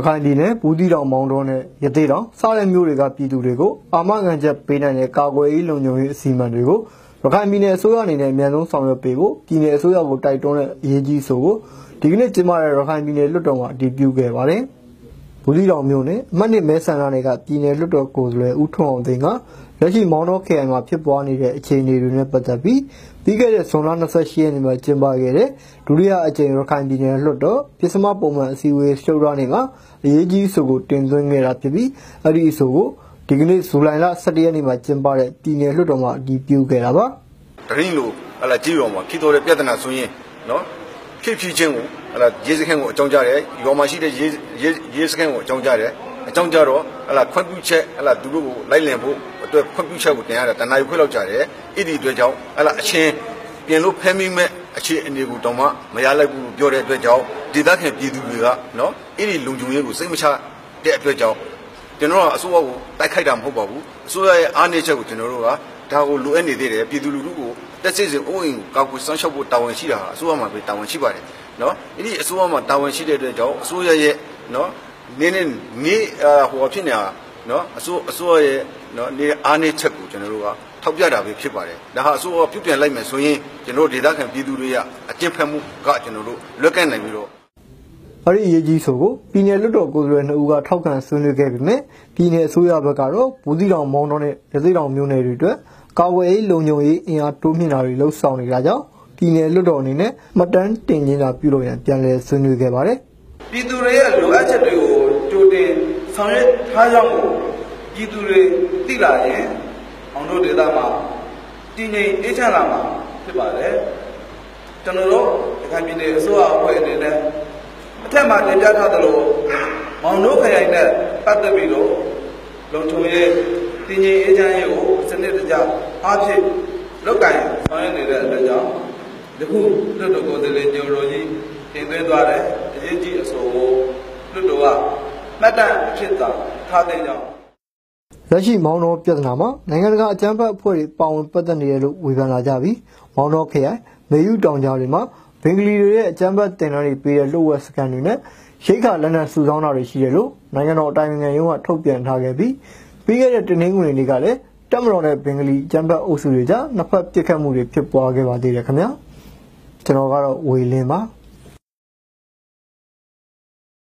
ခိုင်ပြည်နယ်ဘူးတီတောင်မောင်တော်နဲ့ရသေးတောင်စားတဲ့မျိုးတွေကပြည်သူတွေကိုအာမခံချက်ပေးနိုင်တဲ့ကာကွယ်ရေးလုံခြုံရေးအစီအမံတွေကိုရခိုင်ပြည်နယ်အစိုးရအနေနဲ့အမြန်ဆုံးဆောင်ရွက်ပေးဖို့ပြည်နယ်အစိုးရကိုတိုက်တွန်းတဲ့အရေးကြီးဆိုကိုဒီကနေ့ကျင်းပတဲ့ရခိုင်ပြည်နယ်လွှတ်တော်မှာအတည်ပြုခဲ့ပါတယ်။ဘူးတီတောင်မြို့နယ်အမှတ်1မဲဆန္ဒနယ်ကပြည်နယ်လွှတ်တော်ကိုယ်စားလှယ်ဦးထွန်းအောင်သိန်းကလက်ရှိမောင်တော်ခရိုင်မှာဖြစ်ပွားနေတဲ့အခြေအနေတွေနဲ့ပတ်သက်ပြီးပြီးခဲ့တဲ့ဇွန်လ28ရက်နေ့မှာကျင်းပခဲ့တဲ့ဒုတိယအကြိမ်ရခိုင်ပြည်နယ်လွှတ်တော်ပြည်စမပုံမှန်အစည်းအဝေးရှုပ်ရနေမှာအရေးကြီးဆိုကိုတင်သွင်းခဲ့တာဖြစ်ပြီးအဲ့ဒီအဆိုကိုဒီကနေ့ဇူလိုင်လ17ရက်နေ့မှာကျင်းပတဲ့ပြည်နယ်လွှတ်တော်မှာအတည်ပြုခဲ့တာပါ။တရင်လိုကြည့်ရောမှာဖြစ်တော်တဲ့ပြဿနာဆိုရင်နော်ဖြစ်ချင်းကိုရေးစခန်းကိုအကြောင်းကြားတယ်ရောမှာရှိတဲ့ရေးစခန်းကိုအကြောင်းကြားတယ်အကြောင်းကြားတော့ခွင့်ပြုချက်သူတို့ကိုလိုက်လံဖို့အတွက်ခွင့်ပြုချက်ကိုတင်ရတာတနားယူခွင့်လောက်ကြတယ်အဲ့ဒီအတွက်ကြောင့်အချင်းပြင်လို့ဖမ်းမိမဲ့အခြေအနေကိုတောင်မှမရလိုက်ဘူးပြောတဲ့အတွက်ကြောင့်ဒေသခံပြည်သူတွေကနော်အဲ့ဒီလုံခြုံရေးကိုစိတ်မချတဲ့အတွက်ကြောင့်ကျွန်တော်ကအစိုးရကိုတိုက်ခိုက်တာမဟုတ်ပါဘူးအစိုးရရဲ့အားနည်းချက်ကိုကျွန်တော်တို့ကဒါကိုလိုအပ်နေသေးတယ်ပြည်သူလူထုကိုတက်စစ်စစ်အိုးအိမ်ကိုကာကွယ်စောင့်ရှောက်ဖို့တာဝန်ရှိတာဟာအစိုးရမှာပဲတာဝန်ရှိပါတယ်နော်အဲ့ဒီအစိုးရမှာတာဝန်ရှိတဲ့အတွက်ကြောင့်အစိုးရရဲ့နော်နေဟိုဖြစ်နေတာနော်အစိုးရရဲ့နော်နေအားနည်းချက်ကိုကျွန်တော်တို့ကထောက်ပြတာပဲဖြစ်ပါတယ်ဒါဟာအစိုးရပြုပြင်လိုက်မယ်ဆိုရင်ကျွန်တော်ဒေသခံပြည်သူတွေကအကျင့်ဖက်မှုကကျွန်တော်တို့လွတ်ကန့်နိုင်ပြီးတော့အဲ့ဒီအရေးကြီးဆိုကိုပြည်နယ်လွှတ်တော်ကိုယ်စားလှယ်2ဦးကထောက်ခံဆွေးနွေးခဲ့ပေမဲ့ပြည်နယ်အစိုးရဘက်ကတော့ဘူးတီတောင်မောင်တော်နဲ့ရသေတောင်မြို့နယ်တွေအတွက်ကာကွယ်ရေးလုံခြုံရေးအင်အားတိုးမြှင့်တာတွေလှုပ်ဆောင်နေတာကြောင့်ပြည်နယ်လွှတ်တော်အနေနဲ့မှတ်တမ်းတင်ခြင်းတာပြုလုပ်ရန်ပြန်လည်ဆွေးနွေးခဲ့ပါတယ်ပြည်သူတွေရဲ့လိုအပ်ချက်တွေကိုကြိုတင်ဆောင်ရွက်ထားကြောင်းကိုပြည်သူတွေသိလာရင်အောင်တို့ဒေသမှာတည်ငြိမ်အေးချမ်းလာမှာဖြစ်ပါတယ်ကျွန်တော်တို့ရခိုင်ပြည်နယ်အစိုးရအဖွဲ့အနေနဲ့အထက်မှာတင်ပြထားသလိုမောင်တို့ခရိုင်နဲ့ပတ်သက်ပြီးတော့လုံခြုံရေးတည်ငြိမ်အေးချမ်းရေးကိုစနစ်တကျအားဖြင့်လုပ်ကိုင်ဆောင်ရွက်နေတဲ့အတွက်ကြောင့်ဒီခုလွှတ်တော်ကိုယ်စားလှယ်ကျော်တော်ကြီးတင်သွင်းသွားတဲ့အရေးကြီးအဆိုကိုလွှတ်တော်ကမှတ်တမ်းဖြစ်တာထားတဲ့ကြောင့်လက်ရှိမောင်တော်ပြည်ထနာမှာနိုင်ငံတကာအကြမ်းဖက်အဖွဲ့တွေပါဝင်ပတ်သက်နေတယ်လို့ဝေဖန်လာကြပြီးမောင်တော်ခရိုင်မေယူတောင်ကြားတွေမှာဘင်္ဂလီတွေရဲ့အကြမ်းဖက်တင်တန်းတွေပေးတဲ့လှုပ်ဝက်စကန်တွေနဲ့ရိတ်ခါလက်နက်စုဆောင်းတာတွေရှိတယ်လို့နိုင်ငံတော်အတိုင်ပင်ခံရုံးကထုတ်ပြန်ထားခဲ့ပြီးပြီးခဲ့တဲ့တနင်္ဂနွေနေ့ကလည်းတပ်မတော်နဲ့ဘင်္ဂလီအကြမ်းဖက်အုပ်စုတွေကြားနှစ်ဖက်ပစ်ခတ်မှုတွေဖြစ်ပွားခဲ့ပါသေးတယ်ခင်ဗျာကျွန်တော်ကတော့ဝေလင်းပါ